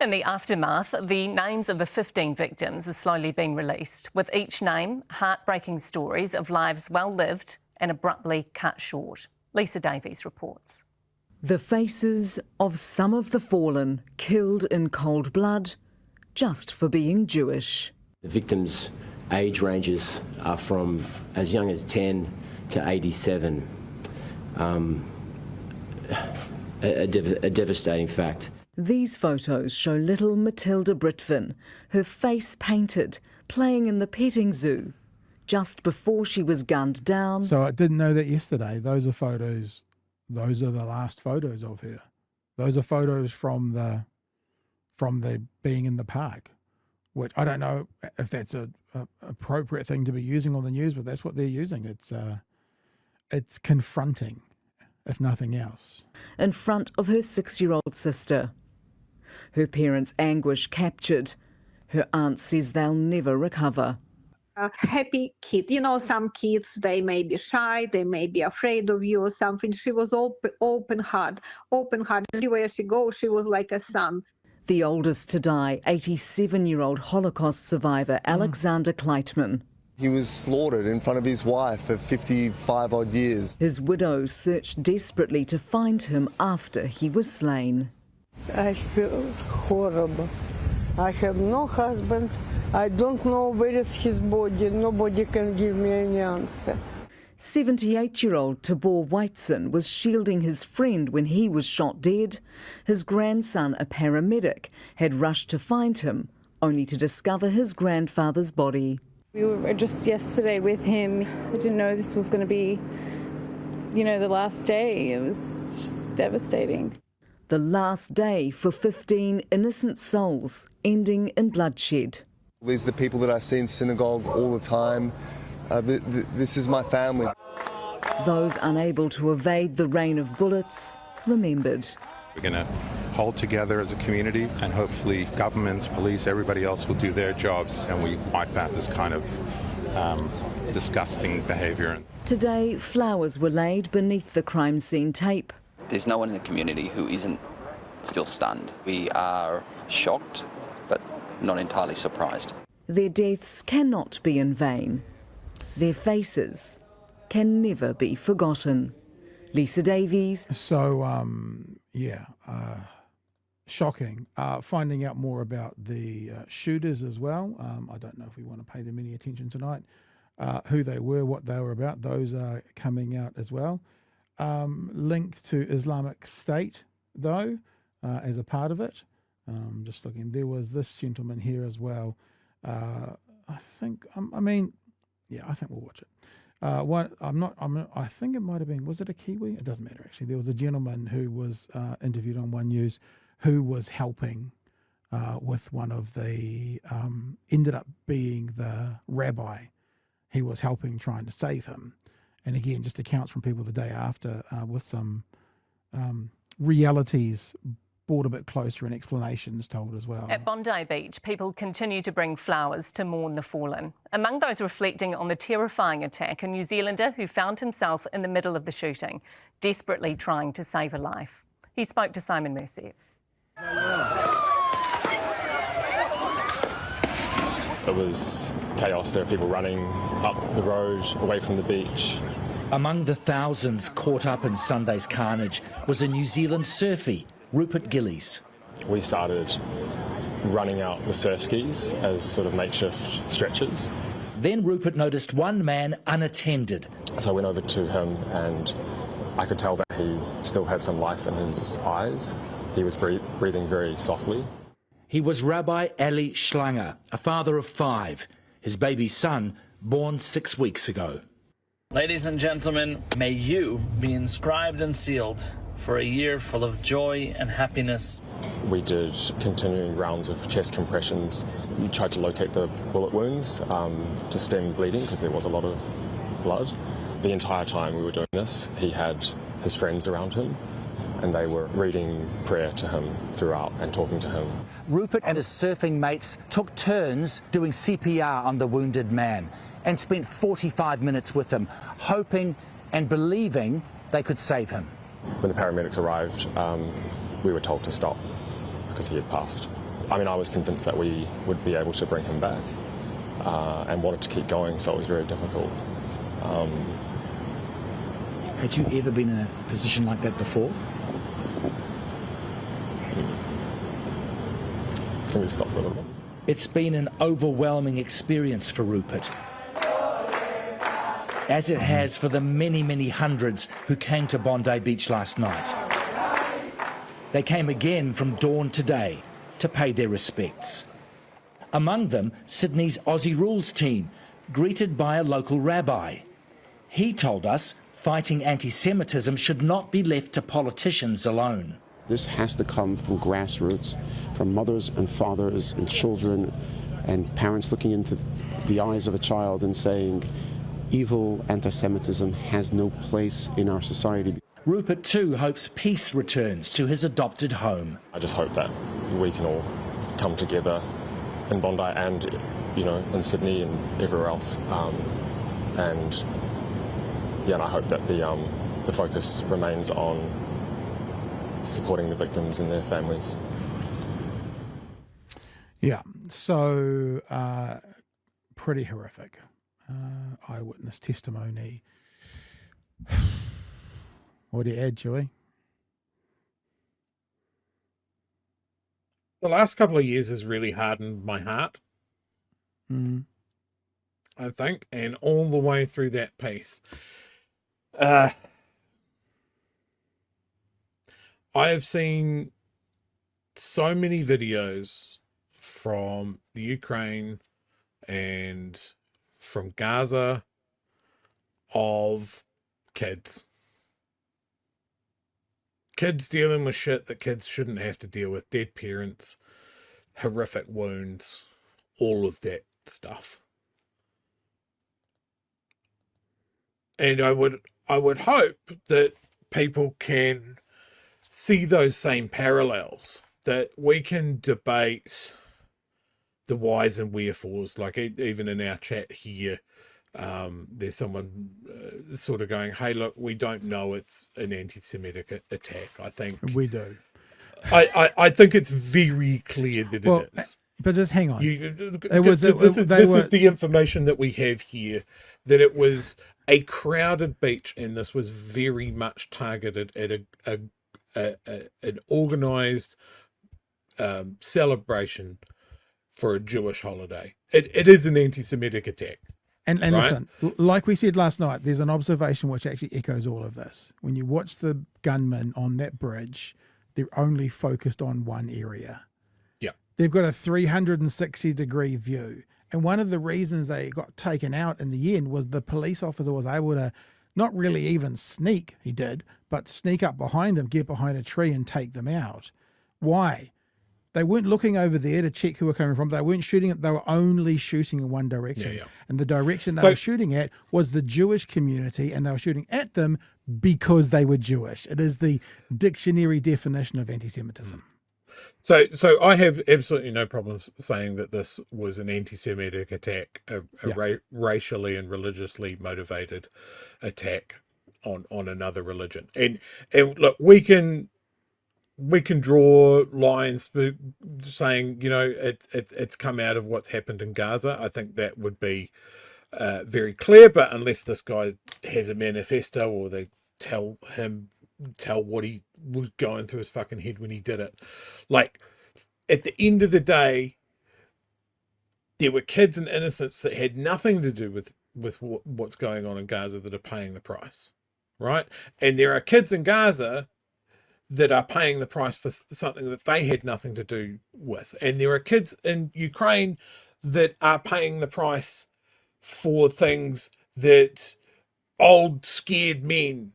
In the aftermath, the names of the 15 victims are slowly being released, with each name heartbreaking stories of lives well lived and abruptly cut short. Lisa Davies reports. The faces of some of the fallen, killed in cold blood, just for being Jewish. The victims' age ranges are from as young as 10 to 87. A devastating fact. These photos show little Matilda Britvin, her face painted, playing in the petting zoo, just before she was gunned down. So I didn't know that yesterday. Those are photos, those are the last photos of her. Those are photos from the being in the park, which I don't know if that's a appropriate thing to be using on the news, but that's what they're using. It's confronting, if nothing else. In front of her 6-year-old sister. Her parents' anguish captured. Her aunt says they'll never recover. A happy kid. You know, some kids, they may be shy, they may be afraid of you or something. She was open heart. Everywhere she goes, she was like a sun. The oldest to die, 87-year-old Holocaust survivor Alexander Kleitman. He was slaughtered in front of his wife of 55-odd years. His widow searched desperately to find him after he was slain. I feel horrible. I have no husband. I don't know where is his body. Nobody can give me any answer. 78-year-old Tabor Whiteson was shielding his friend when he was shot dead. His grandson, a paramedic, had rushed to find him, only to discover his grandfather's body. We were just yesterday with him. I didn't know this was going to be, the last day. It was just devastating. The last day for 15 innocent souls, ending in bloodshed. These are the people that I see in synagogue all the time. This is my family. Those unable to evade the rain of bullets, remembered. We're going to hold together as a community, and hopefully governments, police, everybody else will do their jobs, and we wipe out this kind of disgusting behaviour. Today, flowers were laid beneath the crime scene tape. There's no one in the community who isn't still stunned. We are shocked, but not entirely surprised. Their deaths cannot be in vain. Their faces can never be forgotten. Lisa Davies. So, shocking. Finding out more about the shooters as well. I don't know if we want to pay them any attention tonight. Who they were, what they were about, those are coming out as well. Linked to Islamic State, though, as a part of it. Just looking, there was this gentleman here as well. I think we'll watch it. I think it might have been, was it a Kiwi? It doesn't matter, actually. There was a gentleman who was interviewed on One News who was helping with one of the, ended up being the rabbi. He was helping, trying to save him. And again, just accounts from people the day after with some realities brought a bit closer and explanations told as well. At Bondi Beach, people continue to bring flowers to mourn the fallen. Among those reflecting on the terrifying attack, a New Zealander who found himself in the middle of the shooting, desperately trying to save a life. He spoke to Simon Mercier. It was chaos. There were people running up the road, away from the beach. Among the thousands caught up in Sunday's carnage was a New Zealand surfie, Rupert Gillies. We started running out the surf skis as sort of makeshift stretchers. Then Rupert noticed one man unattended. So I went over to him and I could tell that he still had some life in his eyes. He was breathing very softly. He was Rabbi Eli Schlanger, a father of 5. His baby son born 6 weeks ago. Ladies and gentlemen, may you be inscribed and sealed for a year full of joy and happiness. We did continuing rounds of chest compressions. We tried to locate the bullet wounds to stem bleeding because there was a lot of blood. The entire time we were doing this, he had his friends around him and they were reading prayer to him throughout and talking to him. Rupert and his surfing mates took turns doing CPR on the wounded man and spent 45 minutes with him, hoping and believing they could save him. When the paramedics arrived, we were told to stop because he had passed. I mean, I was convinced that we would be able to bring him back and wanted to keep going, so it was very difficult. Had you ever been in a position like that before? Can we stop for a little bit? It's been an overwhelming experience for Rupert, as it has for the many, many hundreds who came to Bondi Beach last night. They came again from dawn today to pay their respects. Among them, Sydney's Aussie Rules team, greeted by a local rabbi. He told us fighting anti-Semitism should not be left to politicians alone. This has to come from grassroots, from mothers and fathers and children and parents looking into the eyes of a child and saying, evil anti-Semitism has no place in our society. Rupert too hopes peace returns to his adopted home. I just hope that we can all come together in Bondi and, in Sydney and everywhere else. And I hope that the focus remains on supporting the victims and their families. Yeah, so pretty horrific. Eyewitness testimony. What do you add, Joey? The last couple of years has really hardened my heart, I think, and all the way through that piece. I have seen so many videos from the Ukraine and from Gaza of kids dealing with shit that kids shouldn't have to deal with, dead parents, horrific wounds, all of that stuff. And I would hope that people can see those same parallels, that we can debate the whys and wherefores. Like even in our chat here, there's someone sort of going, hey, look, we don't know it's an anti-Semitic attack. I think we do. I think it's very clear that it is. But just hang on. This is the information that we have here, that it was a crowded beach and this was very much targeted at an organised celebration for a Jewish holiday. It is an anti-Semitic attack. And right? Listen, like we said last night, there's an observation which actually echoes all of this. When you watch the gunmen on that bridge, they're only focused on one area. Yeah. They've got a 360-degree view. And one of the reasons they got taken out in the end was the police officer was able to not really even sneak, he did, but sneak up behind them, get behind a tree and take them out. Why? They weren't looking over there to check who were coming from. They weren't shooting it. They were only shooting in one direction. Yeah. And the direction they were shooting at was the Jewish community, and they were shooting at them because they were Jewish. It is the dictionary definition of anti-Semitism. So I have absolutely no problems saying that this was an anti-Semitic attack, a racially and religiously motivated attack on another religion. And look, we can draw lines saying, it's come out of what's happened in Gaza. I think that would be very clear, but unless this guy has a manifesto or they tell what he was going through his fucking head when he did it. Like, at the end of the day, there were kids and innocents that had nothing to do with what's going on in Gaza that are paying the price, right? And there are kids in Gaza that are paying the price for something that they had nothing to do with. And there are kids in Ukraine that are paying the price for things that old scared men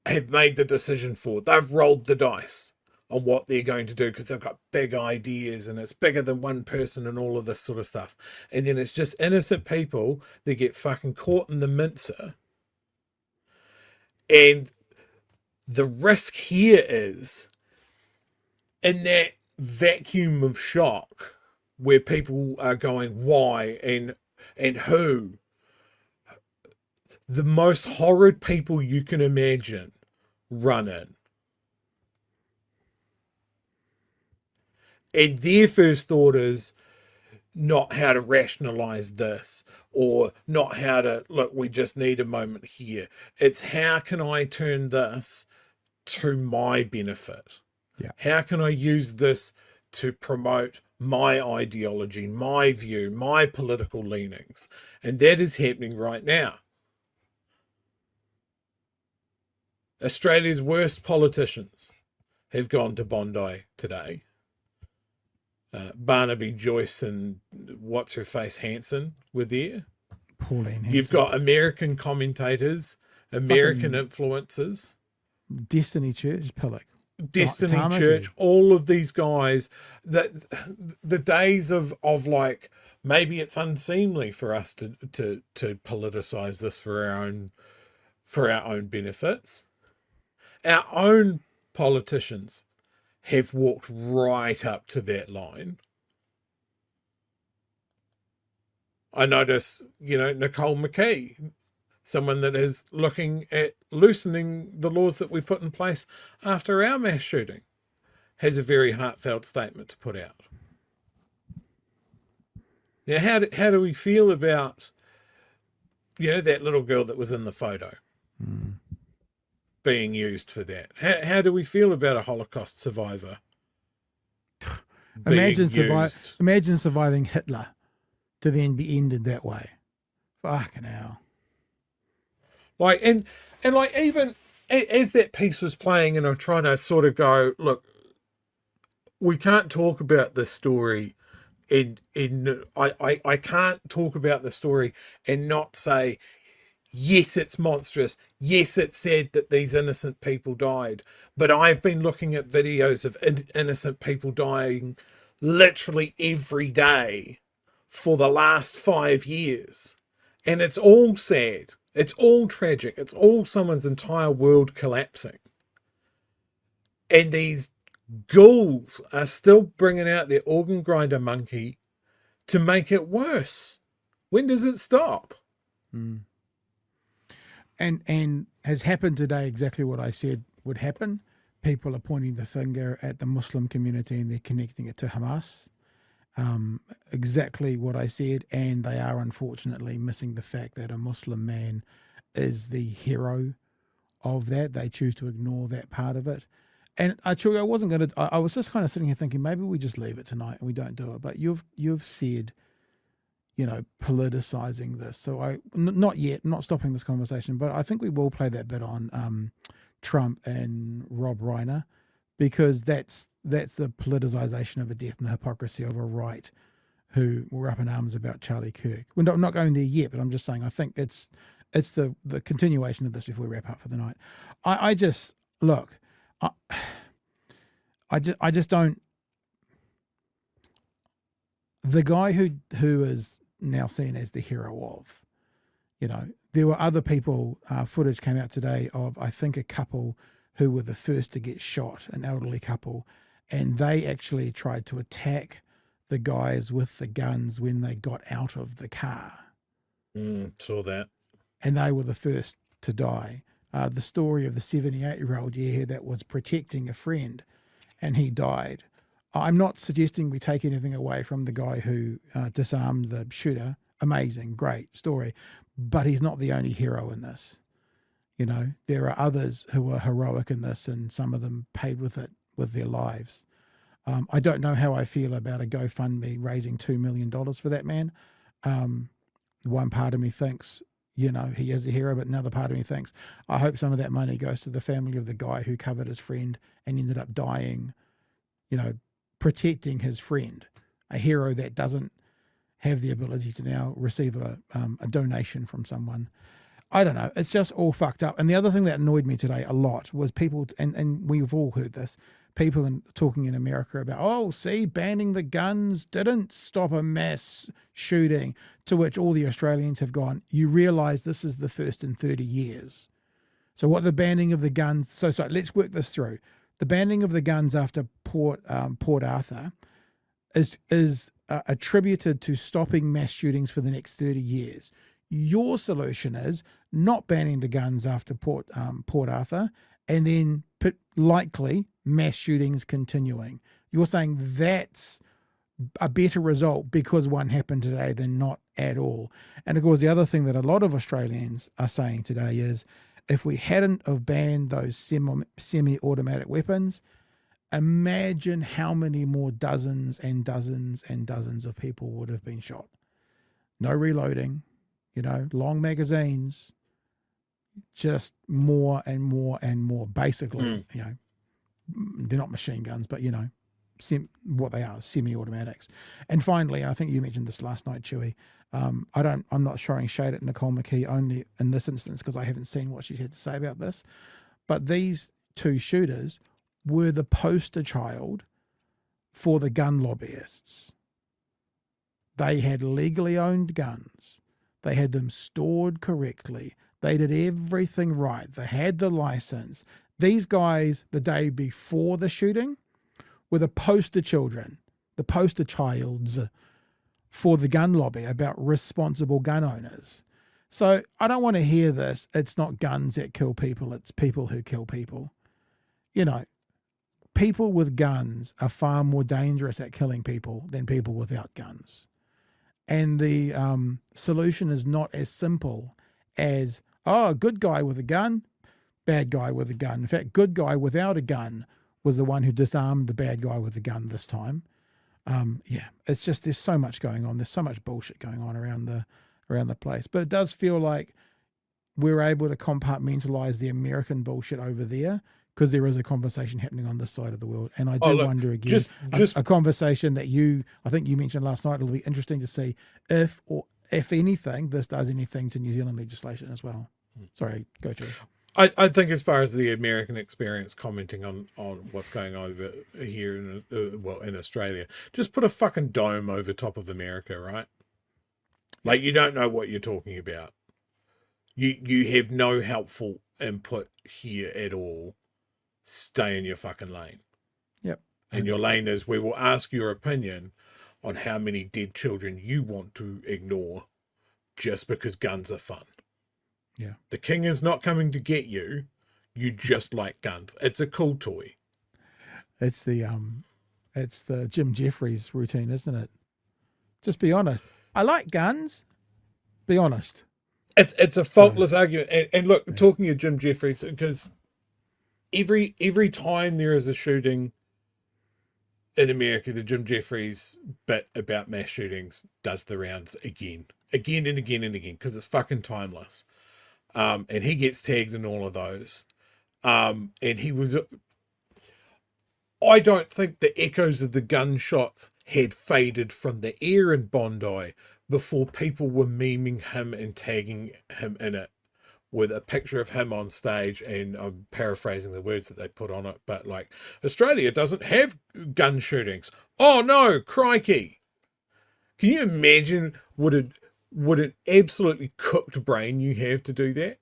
have made the decision for. They've rolled the dice on what they're going to do because they've got big ideas and it's bigger than one person and all of this sort of stuff. And then it's just innocent people that get fucking caught in the mincer. And the risk here is in that vacuum of shock where people are going, why and who? The most horrid people you can imagine run in. And their first thought is not how to rationalize this, or not how to, look, we just need a moment here. It's how can I turn this to my benefit? Yeah. How can I use this to promote my ideology, my view, my political leanings? And that is happening right now. Australia's worst politicians have gone to Bondi today. Barnaby Joyce and what's-her-face Hanson were there. Pauline Hanson. You've got American commentators, American influencers. Destiny Church, Pillock. Destiny Tamaki. Church, all of these guys, that the days of like, maybe it's unseemly for us to politicize this for our own benefits. Our own politicians have walked right up to that line. I notice, Nicole McKee, someone that is looking at loosening the laws that we put in place after our mass shooting, has a very heartfelt statement to put out. Now, how do we feel about, that little girl that was in the photo being used for that? How do we feel about a Holocaust survivor? Imagine surviving Hitler to then be ended that way. Fucking hell. Like, and like, even as that piece was playing, and I'm trying to sort of go, look, we can't talk about this story I can't talk about the story and not say, yes, it's monstrous. Yes, it's sad that these innocent people died. But I've been looking at videos of innocent people dying literally every day for the last 5 years. And it's all sad. It's all tragic. It's all someone's entire world collapsing. And these ghouls are still bringing out their organ grinder monkey to make it worse. When does it stop? And has happened today exactly what I said would happen. People are pointing the finger at the Muslim community and they're connecting it to Hamas. Exactly what I said, and they are unfortunately missing the fact that a Muslim man is the hero of that. They choose to ignore that part of it. And I was just kind of sitting here thinking maybe we just leave it tonight and we don't do it. But you've said, politicizing this. So not yet, not stopping this conversation, but I think we will play that bit on Trump and Rob Reiner, because that's the politicization of a death and the hypocrisy of a right who were up in arms about Charlie Kirk. We're not going there yet, but I'm just saying I think it's the continuation of this before we wrap up for the night. I just don't. The guy who is now seen as the hero of, there were other people. Footage came out today of, I think, a couple who were the first to get shot, an elderly couple, and they actually tried to attack the guys with the guns when they got out of the car. Saw that. And they were the first to die. The story of the 78-year-old that was protecting a friend and he died. I'm not suggesting we take anything away from the guy who disarmed the shooter. Amazing, great story. But he's not the only hero in this. There are others who are heroic in this, and some of them paid with it with their lives. I don't know how I feel about a GoFundMe raising $2 million for that man. One part of me thinks, he is a hero, but another part of me thinks, I hope some of that money goes to the family of the guy who covered his friend and ended up dying, protecting his friend, a hero that doesn't have the ability to now receive a donation from someone. I don't know. It's just all fucked up. And the other thing that annoyed me today a lot was people, and we've all heard this, people talking in America about, banning the guns didn't stop a mass shooting, to which all the Australians have gone, you realise this is the first in 30 years. So what the banning of the guns, so let's work this through. The banning of the guns after Port Arthur is attributed to stopping mass shootings for the next 30 years. Your solution is not banning the guns after Port Arthur, and then likely mass shootings continuing. You're saying that's a better result because one happened today than not at all. And of course, the other thing that a lot of Australians are saying today is if we hadn't have banned those semi-automatic weapons, imagine how many more dozens and dozens and dozens of people would have been shot. No reloading, long magazines, just more and more and more. Basically, they're not machine guns, but what they are, semi-automatics. And finally, I think you mentioned this last night, Chewy, I'm not throwing shade at Nicole McKee only in this instance because I haven't seen what she's had to say about this, but these two shooters were the poster child for the gun lobbyists. They had legally owned guns. They had them stored correctly. They did everything right. They had the license. These guys, the day before the shooting, were the poster children, the poster childs for the gun lobby about responsible gun owners. So I don't want to hear this. It's not guns that kill people. It's people who kill people. People with guns are far more dangerous at killing people than people without guns. And the solution is not as simple as, good guy with a gun, bad guy with a gun. In fact, good guy without a gun was the one who disarmed the bad guy with the gun this time. It's just there's so much going on. There's so much bullshit going on around the place. But it does feel like we're able to compartmentalize the American bullshit over there because there is a conversation happening on this side of the world. And I do wonder again, a conversation that I think you mentioned last night, it'll be interesting to see if anything, this does anything to New Zealand legislation as well. Sorry, go to it. I think as far as the American experience, commenting on what's going over here in Australia, just put a fucking dome over top of America, right? Like you don't know what you're talking about. You have no helpful input here at all. Stay in your fucking lane. Yep. And your lane is we will ask your opinion on how many dead children you want to ignore just because guns are fun. Yeah. The king is not coming to get you. You just like guns. It's a cool toy. It's the Jim Jeffries routine, isn't it? Just be honest. I like guns. Be honest. It's a faultless argument. And look, talking of Jim Jeffries, because every time there is a shooting in America, the Jim Jeffries bit about mass shootings does the rounds again and again and again, because it's fucking timeless. And he gets tagged in all of those. And he was... I don't think the echoes of the gunshots had faded from the air in Bondi before people were memeing him and tagging him in it with a picture of him on stage, and I'm paraphrasing the words that they put on it, but like, Australia doesn't have gun shootings. Oh no, crikey. Can you imagine what an absolutely cooked brain you have to do that?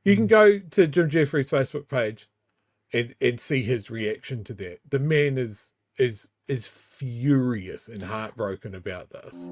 You can go to Jim Jeffries' Facebook page and see his reaction to that. The man is furious and heartbroken about this.